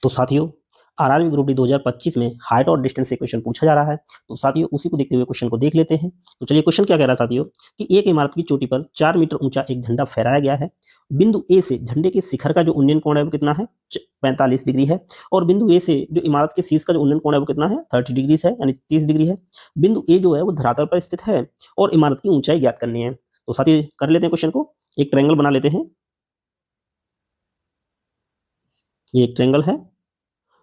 तो साथियों RRB group D 2025 में हाइट और डिस्टेंस से क्वेश्चन पूछा जा रहा है। तो साथियों उसी को देखते हुए क्वेश्चन को देख लेते हैं। तो चलिए क्वेश्चन क्या कह रहा है साथियों कि एक इमारत की चोटी पर 4 मीटर ऊंचा एक झंडा फहराया गया है। बिंदु ए से झंडे के शिखर का जो उन्नयन कोण है वो कितना है, 45 डिग्री है। और बिंदु ए से जो इमारत के शीर्ष का जो उन्नयन कोण है वो कितना है, 30 डिग्री है, यानी 30 डिग्री है। बिंदु ए जो है वो धरातल पर स्थित है और इमारत की ऊंचाई ज्ञात करनी है। तो साथियों कर लेते हैं क्वेश्चन को। एक ट्रायंगल बना लेते हैं। ये एक ट्रायंगल है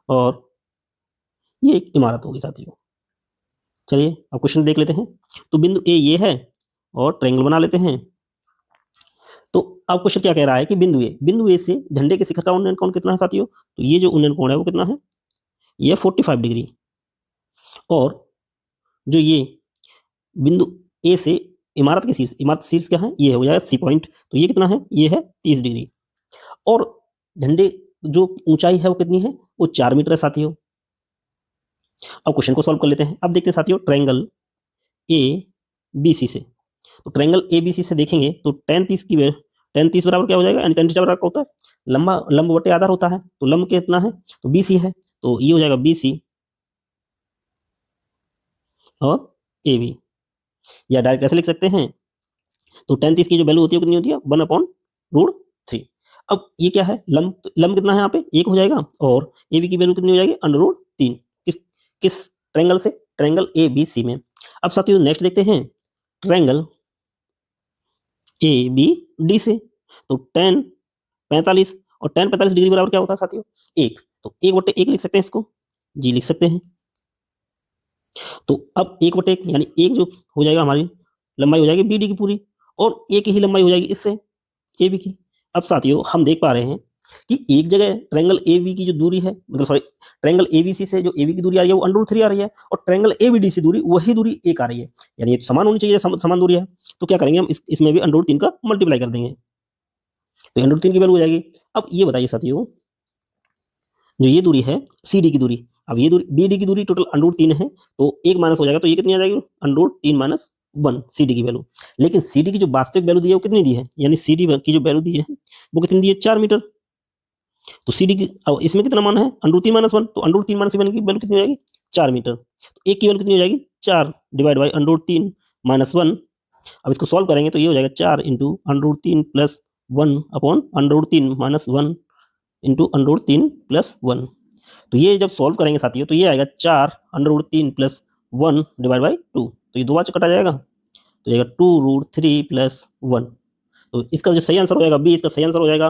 और ये एक इमारत होगी साथियों। चलिए अब क्वेश्चन देख लेते हैं। तो बिंदु ए ये है और ट्रायंगल बना लेते हैं। तो अब क्वेश्चन क्या कह रहा है कि बिंदु ए से झंडे के शिखर का उन्नयन कोण कितना है साथियों। तो ये जो उन्नयन कोण है वो कितना है, ये 45 डिग्री। और जो ये बिंदु ए से इमारत शीर्ष क्या है, ये हो जाएगा सी पॉइंट। तो ये कितना है, ये है 30 डिग्री। और झंडे जो ऊंचाई है वो कितनी है, वो 4 मीटर है साथियों। अब क्वेश्चन को सॉल्व कर लेते हैं। अब देखते हैं साथियों ट्रायंगल ए बी सी से। तो ट्रायंगल ए बी सी से देखेंगे तो tan 30 बराबर क्या हो जाएगा, यानी tan थीटा बराबर क्या होता है, लंब बटे आधार होता है। तो लंब कितना है, तो बी सी है। तो ये हो जाएगा बी सी और ए बी। या डायरेक्ट ऐसे लिख सकते हैं। तो tan 30 की जो वैल्यू होती है कितनी होती है, 1/√3। अब ये क्या है, लंब कितना है यहाँ पे, 1 हो जाएगा। और ए बी की वैल्यू कितनी हो जाएगी, √3। किस किस ट्रायंगल से, ट्रायंगल ए बी सी में। अब साथियों नेक्स्ट देखते हैं ट्रायंगल ए बी डी से। तो tan 45 और tan 45 डिग्री बराबर क्या होता है साथियों, 1। तो 1/1 लिख सकते हैं इसको, जी लिख सकते हैं। तो अब 1/1 यानी 1 जो हो जाएगा, हमारी लंबाई हो जाएगी बी डी की पूरी, और एक ही लंबाई हो जाएगी इससे ए बी की। अब साथियों हम देख पा रहे हैं कि एक जगह ट्रायंगल ए बी की जो दूरी है, मतलब sorry triangle A B C से जो ए बी की दूरी आ रही है वो √3 आ रही है, और ट्रायंगल ए बी डी से दूरी वही दूरी 1 आ रही है, यानी ये समान होनी चाहिए, समान दूरी है। तो क्या करेंगे हम, इसमें भी √3 का मल्टीप्लाई कर देंगे, तो √3 की वैल्यू हो जाएगी। अब ये बताइए साथियों, जो ये दूरी है सी डी की दूरी, अब ये दूरी बी डी की दूरी टोटल √3 है, तो 1 माइनस हो जाएगा, तो ये कितनी आ जाएगी, √3 माइनस 1 सी डी की वैल्यू। लेकिन सी डी की जो वास्तविक वैल्यू दी है वो कितनी दी है, यानी सी डी की जो वैल्यू दी है वो कितनी दी है, 4 मीटर। तो सी डी की, अब इसमें कितना मान है, √3 माइनस 1, तो √3 माइनस 1 की वैल्यू कितनी हो जाएगी, 4 मीटर। तो एक की वैल्यू कितनी हो जाएगी, 4 डिवाइड बाई √3 माइनस 1। अब इसको सॉल्व करेंगे तो ये हो जाएगा 4 into √3 plus 1 upon √3 minus 1 into √3 plus 1। तो ये जब सॉल्व करेंगे साथियों तो ये आएगा 4 √3 प्लस 1 डिवाइड बाई 2। तो ये दो बार कटा जाएगा, तो जाएगा 2√3 प्लस 1। तो इसका जो सही आंसर हो जाएगा बी, इसका सही आंसर हो जाएगा